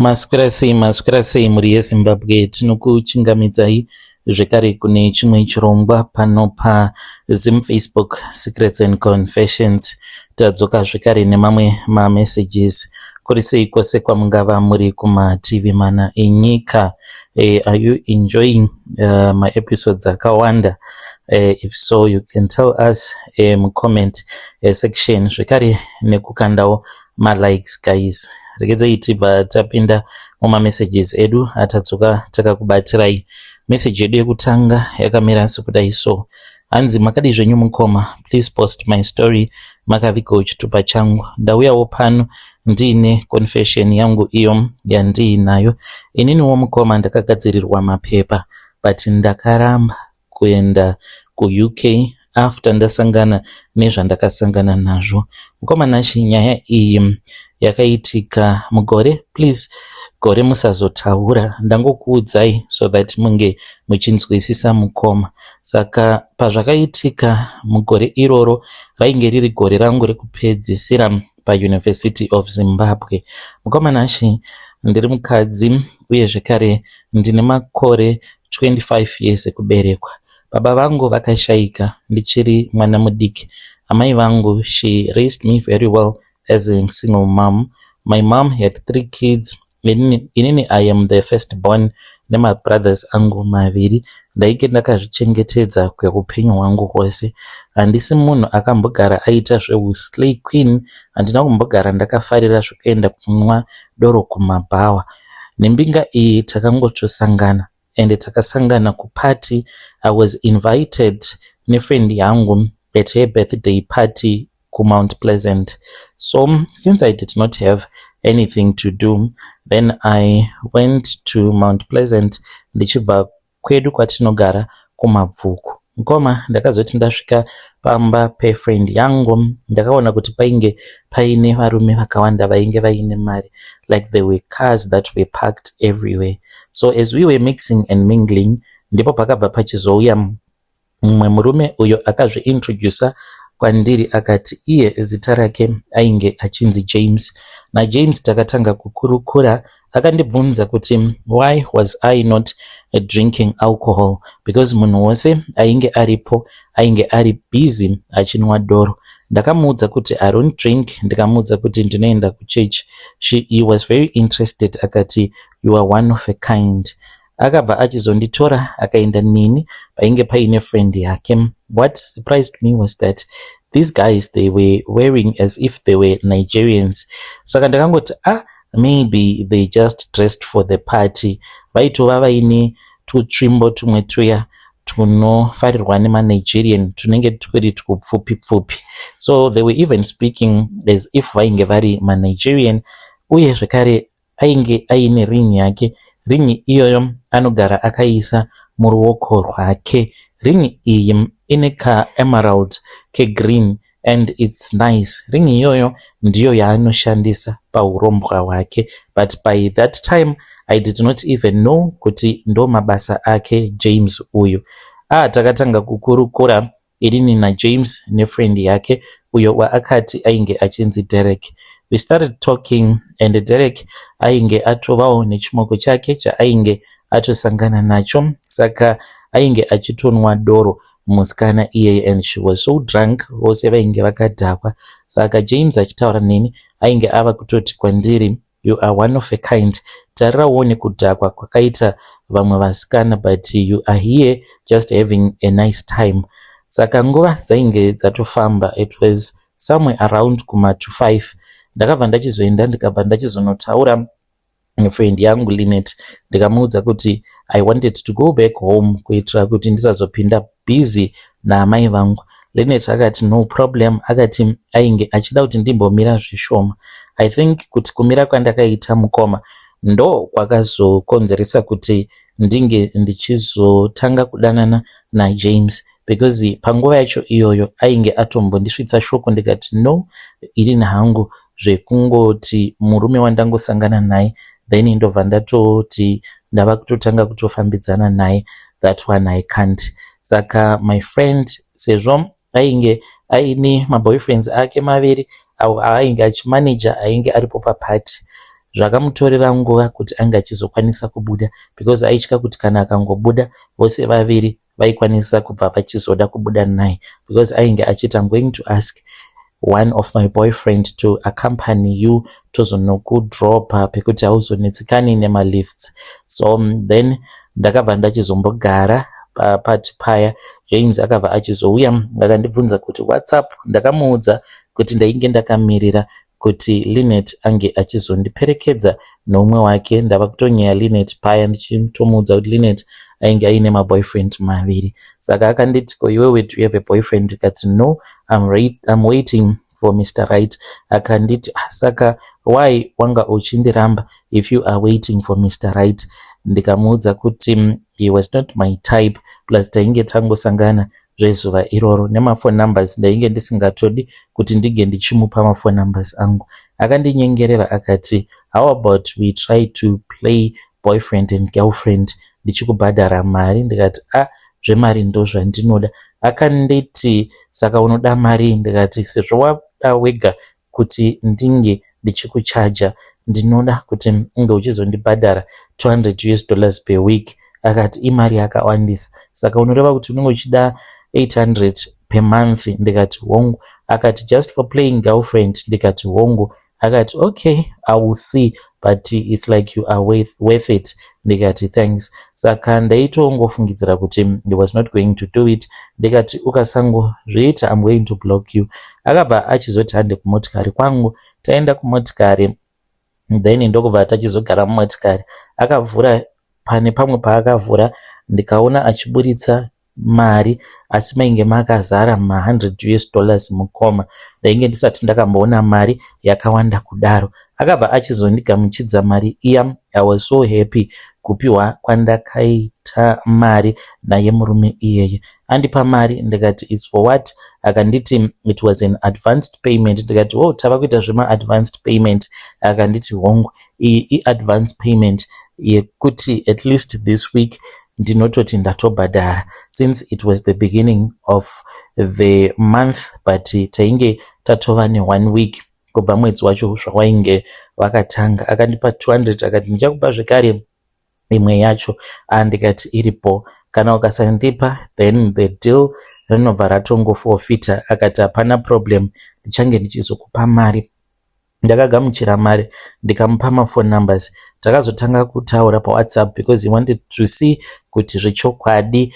Maswera sei mhuri yeZimbabwe. Tinokuchingamidzai zvekare kune chimwe chirongwa pano paZimFacebook Secrets and Confessions. Tadzoka zvekare nemamwe mamessages. Kuri sei kwose kwamungava muri kumaTV mana enyika. Are you enjoying my episodes akawanda? If so, you can tell us comment section zvekare nekukandawo likes guys. Regedzai tibva tapinda mumamessages edu atadzoka takakubatirai. Message yedu yekutanga yakamira sekudai so. Hanzi makadi zvenyu mukoma, please post my story makavigawo chitupa changu. Ndauyawo pano ndiine confession yangu iyo yandiinayo. Ininiwo mukoma ndakagadzirirwa mapepa but ndakaramba kuenda kuUK after ndasangana nezvandakasangana nazvo. Mukoma nashi nyaya iyi yakaitika mugore, please gore musazotaura, ndangokuudzai so that munge muchinzwisisa mukoma. Saka pazvakaitika mugore iroro rainge riri gore rangu rekupedzisira paUniversity of Zimbabwe. Mukoma nashi ndiri mukadzi uye zvekare ndine makore 25 years ekuberekwa. Baba vangu vakashaika ndichiri mwana mudiki. Amai vangu, she raised me very well as a single mom. My mom had 3 kids. Inini I am the firstborn nema brothers angu maviri. Ndaike ndakazvichengetedza kweupenyu hwangu hwose. Handisi munhu akambogara aita zvehuslay queen. Handina kumbogara ndakafarira zvekuenda kunwa doro kumabhawa. Nembinga iyi takangotosangana ende takasangana kuparty. I was invited nefriend yangu at her birthday party ku Mount Pleasant. So since I did not have anything to do, then I went to Mount Pleasant ndichibva kwedu kwatinogara kumabvuku. Mukoma ndakazoti ndasvika pamba pefriend yangu ndakaona kuti painge paine varume vakawanda vainge vaine mari, like there were cars that were parked everywhere. So as we were mixing and mingling, ndipo pakabva pachizouya mumwe murume uyo akazviintroducer kwandiri akati iye zita rake ainge achinzi James. Na James takatanga kukurukura, akandibvunza kuti why was I not drinking alcohol, because munhu wose ainge aripo ainge ari busy achinwa doro. Ndakamuudza kuti I don't drink, ndikamuudza kuti ndinoenda kuchurch. He was very interested, akati you are one of a kind. Akabva achizonditora akaenda nini painge paine friend yake. What surprised me was that these guys, they were wearing as if they were Nigerians. Saka ndakangoti maybe they just dressed for the party. Vaitova vaine tutrimbo tumwe tuya tunofarirwa nemaNigerian tunenge twuri tukupfupi pfupi. So they were even speaking as if vainge vari maNigerian. Uye zvekare ainge aine ring yake. Ring iyoyo anogara akaisa muruoko rwake. Ring iyi ine ka emerald ke green and it's nice. Ring iyoyo ndiyo yaanoshandisa paurombwa hwake, but by that time I did not even know kuti ndo mabasa ake James uyu. Takatanga kukurukura irini na James nefriend yake uyo waakati ainge achinzi Derek. We started talking and Derek ainge atovawo nechimoko chake chaainge atosangana nacho, saka ainge achitonwa doro musikana iye, and she was so drunk vose vainge vakadhakwa. Saka James achitaura neni ainge ava kutoti kwandiri you are one of a kind. Tarirawo nekudhakwa kwakaita vamwe vasikana, but you are here just having a nice time. Saka nguva dzainge dzatofamba, it was somewhere around kuma 5. Ndakabva ndachizoenda ndikabva ndachizonotaura friend yangu Linet, ndikamuudza kuti I wanted to go back home kuitira kuti ndisazopinda busy naamai vangu. Linet akati no problem, akati ainge achida kuti ndimbomira zvishoma. I think kuti kumira kwandakaita mukoma ndo kwakazokonzeresa kuti ndinge ndichizotanga kudanana naJames, because panguva yacho iyoyo ainge atombondisvitsa shoko ndikati no, irini hangu zvekungoti murume wandangosangana naye then ndobva ndatoti ndava kutotanga kutofambidzana naye, that one I can't. Saka my friend sezvo ainge aine maboyfriends ake maviri au ainge achimanager ainge aripo papati, zvakamutorera nguva kuti anga achizokwanisa kubuda, because aitya kuti kana akangobuda vose vaviri vaikwanisa kubva vachizoda kubuda naye, because ainge achiti I'm going to ask one of my boyfriend to accompany you tozonokudropa pekuti hauzonetsikani nemalifts. So then ndakabva ndachizombogara papati paya. James akabva achizouya akandibvunza kuti what's up. Ndakamuudza kuti ndainge ndakamirira kuti Linet ange achizondiperekedza nomwe wake. Ndava kutonyeya Linet paya ndichitomuudza kuti Linet ainge aine maboyfriend maviri. Saka akanditi ko iwewe do you have a boyfriend? Ndikati no, I'm waiting for Mr. Right. Akanditi saka why wanga uchindiramba if you are waiting for Mr. Right? Ndikamuudza kuti he was not my type, plus tainge tangosangana zvezuva iroro nemafone numbers ndainge ndisingatodi kuti ndige ndichimupa mafone numbers angu. Akandinyengerera akati how about we try to play boyfriend and girlfriend, ndichikubhadhara mari. Ndikati zvemari ndo zvandinoda. Akanditi saka unoda mari? Ndikati sezvo wada wega kuti ndinge ndichikuchaja, ndinoda kuti unge uchizondibhadhara $200 per week. Akati imari yakawandisa, saka unoreva kuti unenge uchida $800 per month? Ndikati hongu. Akati just for playing girlfriend? Ndikati hongu. Akati okay, I will see, but it's like you are worth it. Ndikati thanks. Saka ndaitongofungidzira kuti he was not going to do it. Ndikati ukasangozviita I'm going to block you. Akabva achizoti hande kumotikari kwangu. Taenda kumotikari, then ndokubva tachizogara mumotikari. Akavhura pane pamwe paakavhura ndikaona achiburitsa mari, asi mainge makazara $100 mukoma. Ndainge ndisati ndakamboona mari yakawanda kudaro. Akabva achizondigamuchidza mari iya. I was so happy kupiwa kwandakaita mari naye murume iyeye. Andipa mari. Ndikati it's for what? Akanditi it was an advanced payment. Ndikati tava kuita zvema advanced payment? Akanditi hongu, iyi advanced payment yekuti at least this week ndinototi ndatobhadhara, since it was the beginning of the month, but tainge tatova ne1 week kubva mwedzi wacho zvawainge wakatanga. Akandipa 200 akati ndichakupa zvekare imwe yacho. Ndikati iripo, kana ukasandipa then the deal rinobva ratongofofita. Akati hapana problem, ndichange ndichizokupa mari. Ndakagamuchira mari ndikamupa mafone numbers. Takazotanga kutaura paWhatsApp because he wanted to see kuti zvechokwadi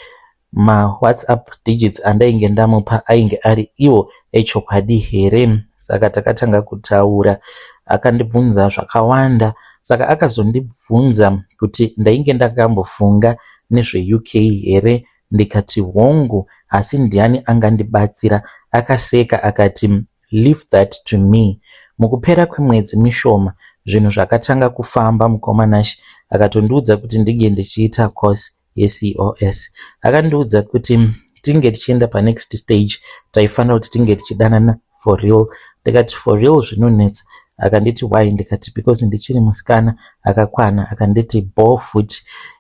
maWhatsApp digits andainge ndamupa ainge ari iwo echokwadi here. Saka takatanga kutaura. Akandibvunza zvakawanda. Saka akazondibvunza kuti ndainge ndakambofunga nezveUK here. Ndikati hongu, asi ndiani angandibatsira? Akaseka akati leave that to me. Mukupera kwemwedzi mishoma zvinhu zvakatanga kufamba mukomanashi. Akatondiudza kuti ndige ndichiita course yeCOS. Akandiudza kuti tinge tichienda panext stage taifanira kuti tinge tichidanana for real. Ndikati for real zvinonetsa. Akanditi why? Ndikati because ndichiri musikana akakwana. Akanditi ball foot,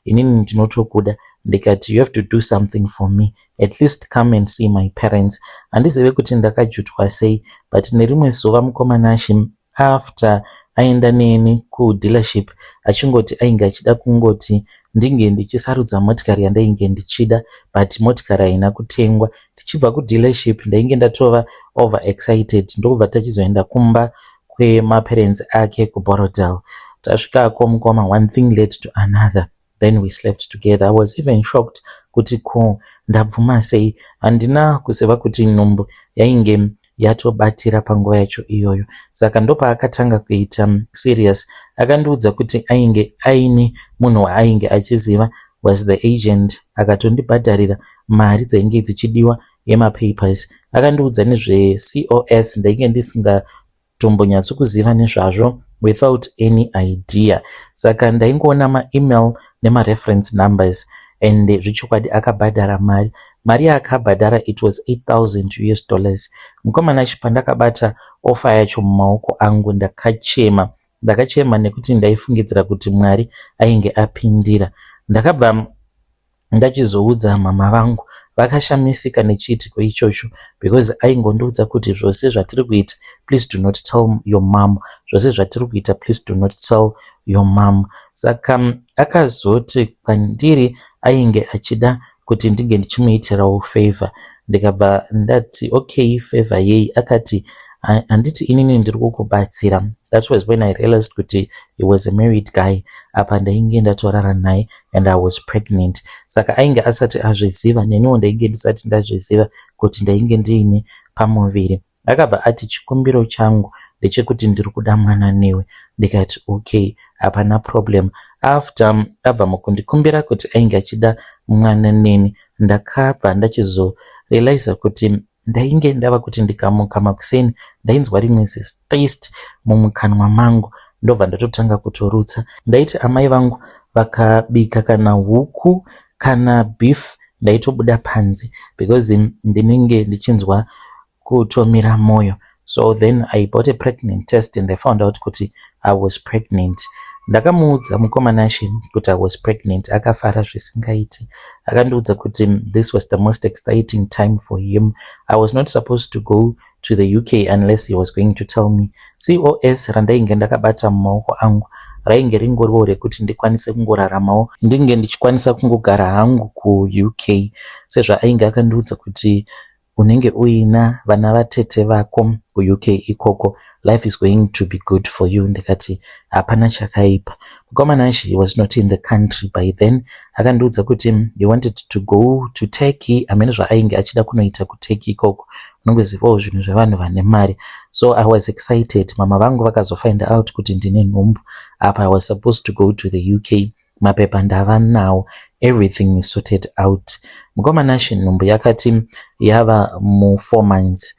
inini ndinotokuda. Ndikati you have to do something for me, at least come and see my parents. Handizive kuti ndakajutwa sei, but nerimwe zuva mukomanashi after aenda neni kudealership achingoti ainge achida kungoti ndinge ndichisarudza motikari yandainge ndichida, but motikari haina kutengwa. Tichibva kudealership ndainge ndatova over excited. Ndokubva tachizoenda kumba kwemaparents ake kuBorodale. Tasvikako mukoma, one thing led to another. Then we slept together. I was even shocked kuti ko ndabvuma sei. Handina kuziva kuti nhumbu yainge yatobatira panguva yacho iyoyo. Saka ndopa akatanga kuita serious. Akandiudza kuti ainge aine munhu waainge achiziva was the agent. Akatondibhadharira mari dzainge dzichidiwa yemapapers. Akandiudza nezveCOS ndainge ndisingatombonyatsokuziva nezvazvo without any idea. Saka ndaingoona maemail nemareference numbers and zvichokwadi akabhadhara mari. Mari akabhadhara it was $8,000. Mukomanachi pandakabata offer yacho mumaoko angu ndakachema nekuti ndaifungidzira kuti Mwari ainge apindira. Ndakabva ndachizoudza mama vangu vakashamisika nechiitiko ichocho because aingondiudza kuti zvose zvatiri kuita please do not tell your mom, zvose zvatiri kuita please do not tell your mom. Saka akazoti kwandiri ainge achida kuti ndinge ndichimuitirawo favor. Ndikabva ndati okay, favor yei? Akati handiti inini ndiri kukubatsira. That was when I realized kuti he was a married guy. Apa ndainge ndatorara naye and I was pregnant. Saka ainge asati azviziva, neniwo ndainge ndisati ndazviziva kuti ndainge ndiine pamuviri. Akabva ati chikumbiro changu ndechekuti ndiri kuda mwana newe. Ndikati okay, hapana problem. After abva mukundikumbira kuti ainge achida mwana neni, ndakabva ndachizorealiza kuti ndainge ndava kuti ndikamuka makuseni ndainzwa rimwe zitaste mumukanwa mangu, ndobva ndatotanga kutorutsa. Ndaiti amai vangu vakabika kana huku kana beef ndaitobuda panze because ndinenge ndichinzwa kutomira moyo. So then I bought a pregnant test and I found out kuti I was pregnant. Ndakamuudza mukomanashi kuti I was pregnant. Akafara zvisingaiti. Akandiudza kuti this was the most exciting time for him. I was not supposed to go to the UK unless he was going to tell me. COS randainge ndakabata mumaoko angu rainge ringoriwo rekuti ndikwanise kungoraramawo, ndinge ndichikwanisa kungogara hangu kuUK. Sezvo ainge akandiudza kuti unenge uina vana vatete vako kuUK ikoko, life is going to be good for you. Ndikati hapana chakaipa. Mukomanashi, he was not in the country by then. Akandiudza kuti he wanted to go to Turkey. Amene zvainge achida kunoita kuTurkey ikoko, unongozivawo zvinhu zvavanhu vane mari. So I was excited. Mama vangu vakazofind out kuti ndine nhumbu. Apa I was supposed to go to the UK. Mapepa ndava nawo, everything is sorted out. Mukomanashi nhumbu yakati yava mu4 months.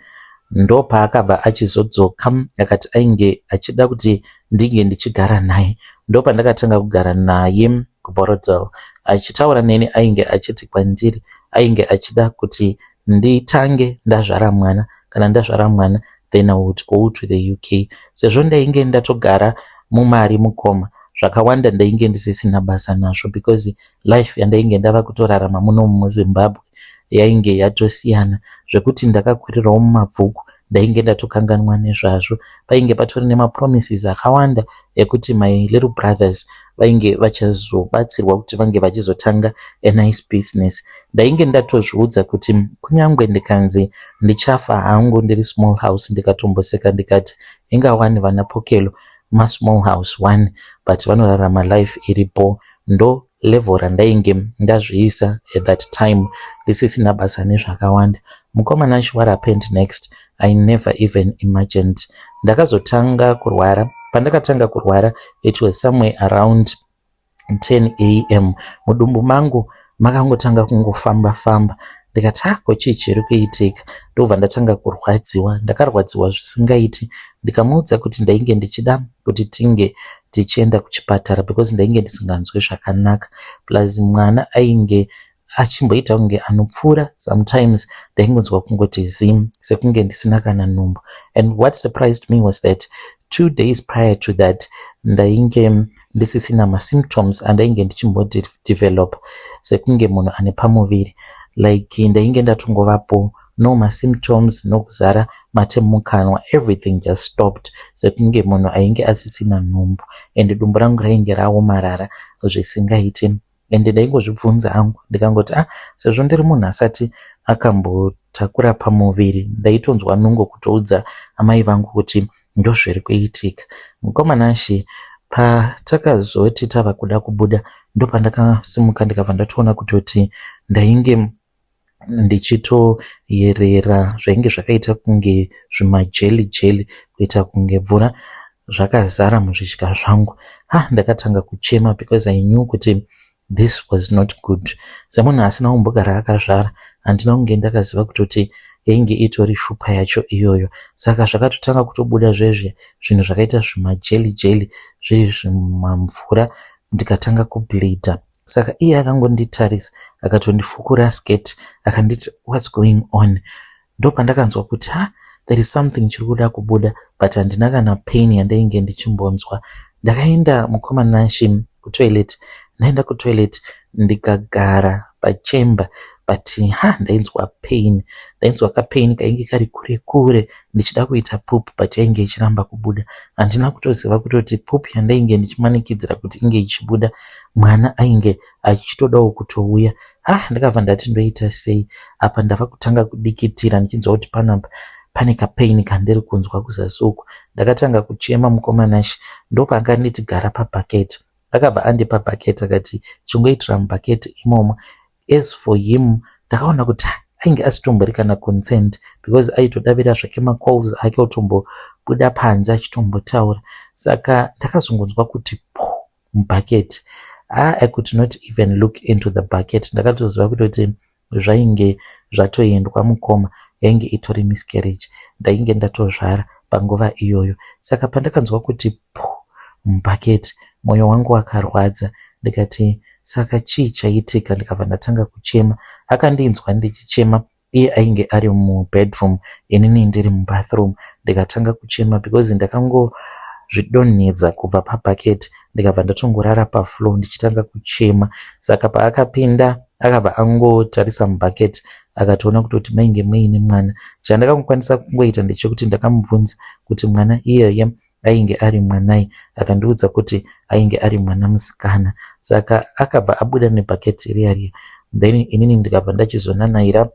Ndo paakabva achizodzoka akati ainge achida kuti ndinge ndichigara naye. Ndo pandakatanga kugara naye kuBorodale. Achitaura neni ainge achiti kwandiri ainge achida kuti nditange ndazvara mwana, kana ndazvara mwana then I would go to the UK. Sezvo ndainge ndatogara mumari mukoma, zvakawanda ndainge ndisisina basa nazvo because life yandainge ndava kutorarama muno muZimbabwe yainge yatosiyana, zvekuti ndakakwirirawo mumabvuku ndainge ndatokanganwa nezvazvo. Painge patori nemapromises akawanda ekuti my little brothers vainge vachazobatsirwa kuti vange vachizotanga a nice business. Ndainge ndatozviudza kuti kunyangwe ndikanzi ndichafa hangu ndiri small house, ndikatomboseka ndikati ingawani vana Pokelo ma small house one but vanorarama life iripo. Ndo level randainge ndazviisa at that time, ndisisina basa nezvakawanda. Mukomanashi, what happened next I never even imagined. Ndakazotanga kurwara. Pandakatanga kurwara it was somewhere around 10 AM. Mudumbu mangu makangotanga kungofamba famba. Ndikati ko chii chiri kuitika? Ndobva ndatanga kurwadziwa. Ndakarwadziwa zvisingaiti. Ndikamuudza kuti ndainge ndichida kuti tinge tichienda kuchipatara because ndainge ndisinganzwi zvakanaka, plus mwana ainge achimboita kunge anopfura. Sometimes ndaingonzwa kungoti zim sekunge ndisina kana nhumbu. And what surprised me was that 2 days prior to that ndainge ndisisina masymptoms andainge ndichimbodevelop sekunge munhu ane pamuviri, like ndainge ndatongovapo no masymptoms, no kuzara mate mukanwa, everything just stopped sekunge munhu ainge asisina nhumbu. And dumbu rangu rainge raomarara zvisingaiti. And ndaingozvibvunza hangu ndikangoti sezvo ndiri munhu asati akambotakura pamuviri, ndaitonzwa nungo kutoudza amai vangu kuti ndozviri kuitika. Mukomanashi, patakazoti tava kuda kubuda ndo pandakasimuka ndikabva ndatoona kuti ndainge ndichitoyerera zvainge zvakaita kunge zvimajeli kuita kunge mvura zvakazara muzvidya zvangu. Ndakatanga kuchema because I knew kuti this was not good. Semunhu asina kumbogara akazvara handina kunge ndakaziva kuti yainge itori shupa yacho iyoyo. Saka zvakatotanga kutobuda zvezve zvinhu zvakaita zvimajeli zviri zvimamvura, ndikatanga kubleeda. Saka iye akangonditarisa akatondifukura skate akanditi what's going on. Ndo pandakanzwa kuti there is something chiri kuda kubuda but handina kana pain yandainge ndichimbonzwa. Ndakaenda mukomanashi kutoilet. Ndaenda kutoilet ndikagara pachemba but ndainzwa kapain kainge kari kure kure ndichida kuita poop but yainge ichiramba kubuda. Handina kutoziva kutoti poop yandainge ndichimanikidzira kuti inge ichibuda mwana ainge achitodawo kutouya. Ndakabva ndati ndoita sei apa. Ndava kutanga kudikitira ndichinzwa kuti panapa pane kapain kandiri kunzwa kuzasi uku. Ndakatanga kuchema mukomanashi ndopakanditi gara pabhaketi. Akabva andipa bhaketi akati chingoitira mubhaketi imomo. As for him ndakaona kuti ainge asitombori kana consent because aitodavira zvake macalls ake otombobuda panze achitombotaura. Saka ndakazongonzwa kuti mubhaketi. I could not even look into the bucket. Ndakatoziva kutoti zvainge zvatoendwa mukoma, yainge itori miscarriage, ndainge ndatozvara panguva iyoyo. Saka pandakanzwa kuti mubhaketi mwoyo wangu wakarwadza. Ndikati saka chii chaitika? Ndikabva ndatanga kuchema. Akandinzwa ndichichema, iye ainge ari mubedroom inini ndiri mubathroom. Ndikatanga kuchema because ndakangozvidonhedza kubva pabhaketi. Ndikabva ndatongorara pafloor ndichitanga kuchema. Saka paakapinda akabva angotarisa mubhaketi akatoona kutoti mainge muine mwana. Chandakangokwanisa kungoita ndechekuti ndakamubvunza kuti mwana iyeye ainge ari mwanai. Akandiudza kuti ainge ari mwana musikana. Saka akabva abuda nebhaketi riya. Then inini ndikabva ndachizonanaira,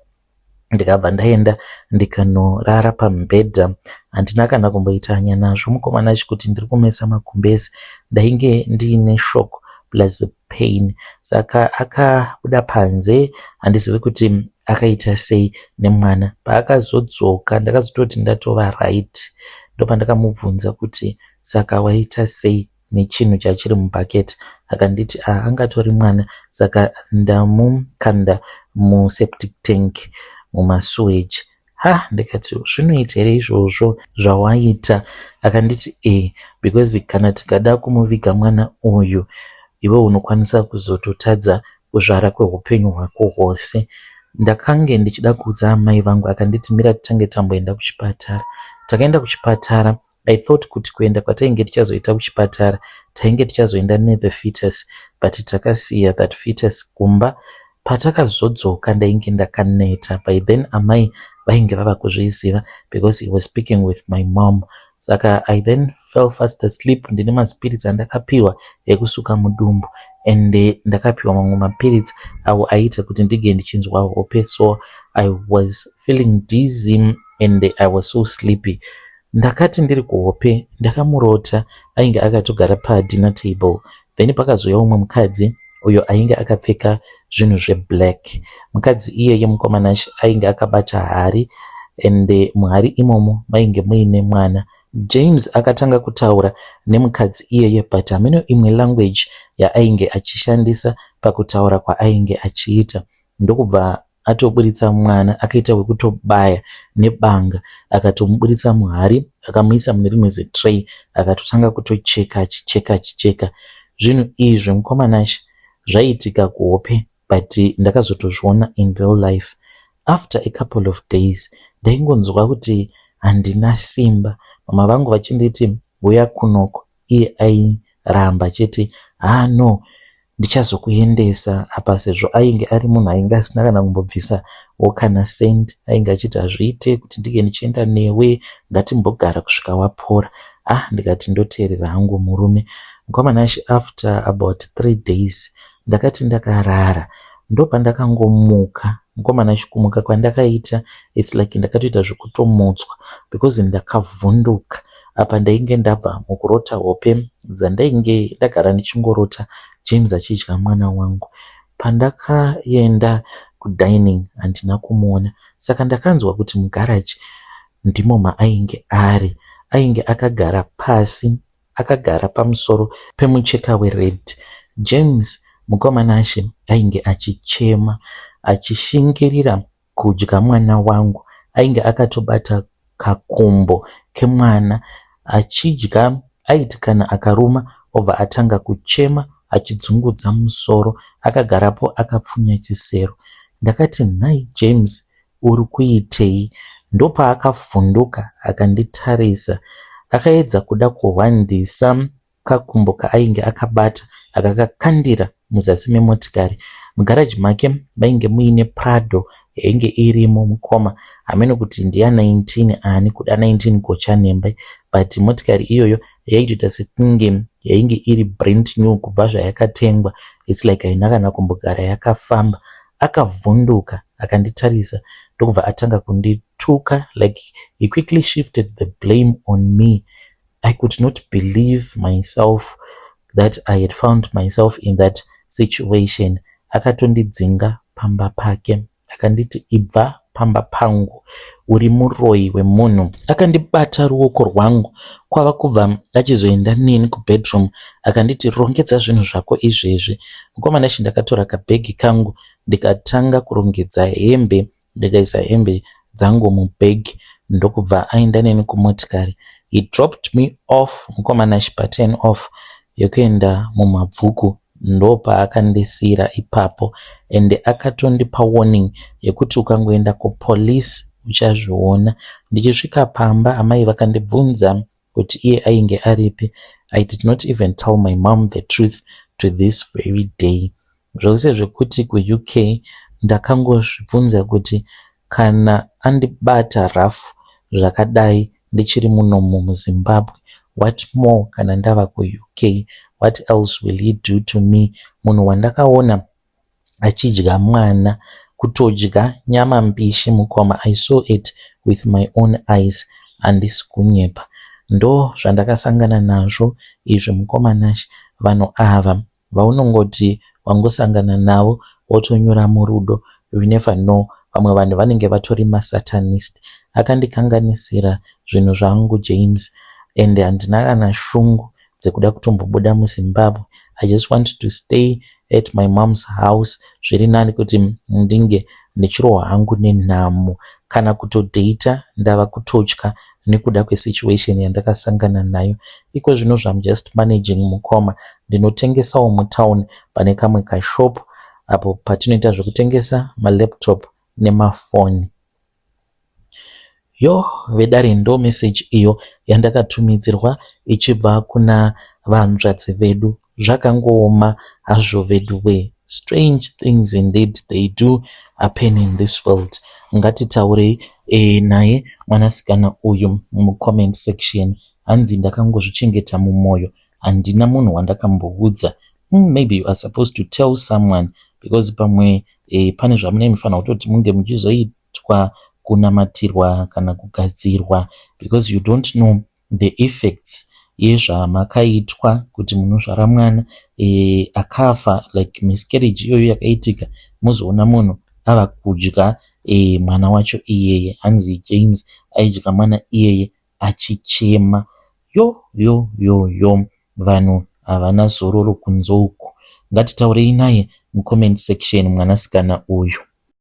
ndikabva ndaenda ndikanorara pamubhedha. Handina kana kumboita hanya nazvo mukomanachi kuti ndiri kumesa magumbezi. Ndainge ndiine shock plus pain. Saka akabuda panze, handizivi kuti akaita sei nemwana. Paakazodzoka ndakazototi ndatova right. Ndopandakamubvunza kuti saka waita sei nechinhu chachiri mubhaketi. Akanditi angatori mwana. Saka ndamukanda museptic tank mumasewage. Ndikati zvinoita here izvozvo zvawaita? Akanditi because kana tikada kumuviga mwana uyu iwe unokwanisa kuzototadza kuzvara kweupenyu hwako hwose. Ndakange ndichida kuudza amai vangu. Akanditi mira titange tamboenda kuchipatara. Takaenda kuchipatara. I thought kuti kuenda kwatainge tichazoita kuchipatara tainge tichazoenda nethe fetus, but takasiya that fetus kumba. Patakazodzoka ndainge ndakaneta. By then amai vainge vava kuzviziva because he was speaking with my mom. Saka I then fell fast asleep. Ndine maspirits andakapiwa ekusuka mudumbu, and ndakapiwa mamwe mapirits awo aita kuti ndige ndichinzwa hope. So I was feeling dizzy and I was so sleepy. Ndakati ndiri kuhope ndakamurota ainge akatogara padinner table. Then pakazouya umwe mukadzi uyo ainge akapfeka zvinhu zveblack. Mukadzi iyeye mukomanashi ainge akabata hari, and muhari imomo mainge muine mwana. James akatanga kutaura nemukadzi iyeye, but hameno imwe language yaainge achishandisa pakutaura kwaainge achiita. Ndokubva atoburitsa mwana, akaita wekutobaya nebanga, akatomubuditsa muhari, akamuisa mune rimwe zitray, akatotanga kutocheka achicheka. Zvinhu izvi mukomanashi zvaitika kuhope, but ndakazotozviona in real life. After a couple of days ndaingonzwa kuti handina simba. Mama vangu vachinditi buya kunoko. Iye airamba chete no, ndichazokuendesa apa, sezvo ainge ari munhu ainge asina kana kumbobvisa kana send. Ainge achiti azviite kuti ndige ndichienda newe, ngatimbogara kusvika wapora. Ndikati ndoteerera hangu murume. Mukomanashi after about 3 days ndakati ndakarara. Ndopandakangomuka. Mukomanashi kumuka kwandakaita, it's like ndakatoita zvekutomutswa because ndakavhunduka. Apa ndainge ndabva mukurota hope dzandainge ndagara ndichingorota James achidya mwana wangu. Pandakaenda kudining handina kumuona. Saka ndakanzwa kuti mugaraji ndimo maainge ari. Ainge akagara pasi, akagara pamusoro pemucheka wered. James mukomanashi ainge achichema, achishingirira kudya mwana wangu. Ainge akatobata kakumbo kemwana achidya. Aiti kana akaruma obva atanga kuchema achidzungudza musoro, akagarapo akapfunya chisero. Ndakati nhai James, uri kuitei? Ndopaakavhunduka akanditarisa. Akaedza kuda kuhwandisa kakumbo kaainge akabata akakakandira muzasi memotikari. Mugaraji make mainge muine Prado yainge irimo mukoma. Hameno kuti ndiya 19 ani kuda 19 kochanemba, but motikari iyoyo yaitoita sekunge yainge iri brand new kubva zvayakatengwa. It's like haina kana kumbogara yakafamba. Akavhunduka akanditarisa ndokubva atanga kundituka, like he quickly shifted the blame on me. I could not believe myself that I had found myself in that situation. Akatondidzinga pamba pake akanditi, ibva pamba pangu, uri muroyi wemunhu. Akandibata ruoko rwangu kwava kubva achizoenda neni kubedroom, akanditi, rongedza zvinhu zvako izvezvi. Mukomana shi ndakatora kabhegi kangu ndikatanga kurongedza hembe, ndikaisa hembe dzangu mubhegi ndokubva aenda neni kumotikari. He dropped me off, mukomana shi pa10 off yokuenda mumabvuku, ndopa akandisira ipapo, ende akatondipa warning yekuti ukangoenda kupolice uchazviona. Ndichisvika pamba amai vakandibvunza kuti iye ainge aripi. I did not even tell my mom the truth to this very day. Zvose zvekuti kuUK ndakangozvibvunza kuti kana andibata rafu zvakadai ndichiri muno muZimbabwe, what more kana ndava kuUK? What else will he do to me? Munhu wandakaona achidya mwana, kutodya nyama mbishi mukoma. I saw it with my own eyes. Handisi kunyepa. Ndo zvandakasangana nazvo izvi mukomanashi. Vanhu ava vaunongoti wangosangana navo wotonyura murudo, you never know. Vamwe vanhu vanenge vatori masatanist. Akandikanganisira zvinhu zvangu James, ende handina kana shungu dzekuda kutombobuda muZimbabwe. I just want to stay at my mom's house. Zviri nani kuti ndinge ndichirohwa hangu nenhamo, kana kutodata ndava kutotya nekuda kwesituation yandakasangana nayo. Iko zvino I'm just managing mukoma. Ndinotengesawo mutown pane kamwe kashop apo patinoita zvekutengesa malaptop nemafoni. Yo vedare, ndo message iyo yandakatumidzirwa ichibva kuna vanzvadzi vedu. Zvakangooma hazvo vedu we. Strange things indeed they do happen in this world. Ngatitaurei naye mwanasikana uyu mumcomment section. Hanzi ndakangozvichengeta mumwoyo, handina munhu wandakamboudza. Maybe you are supposed to tell someone, because pamwe pane zvamunenge mufanira kutoti munge muchizoitwa kunamatirwa kana kugadzirwa, because you don't know the effects yezvamakaitwa kuti munozvara mwana akafa, like miscarriage iyoyo yakaitika, muzoona munhu ava kudya mwana wacho iyeye. Hanzi James aidya mwana iyeye achichema. Yo vanhu havana zororo kunze uku. Ngatitaurei naye mucomment section mwanasikana uyu.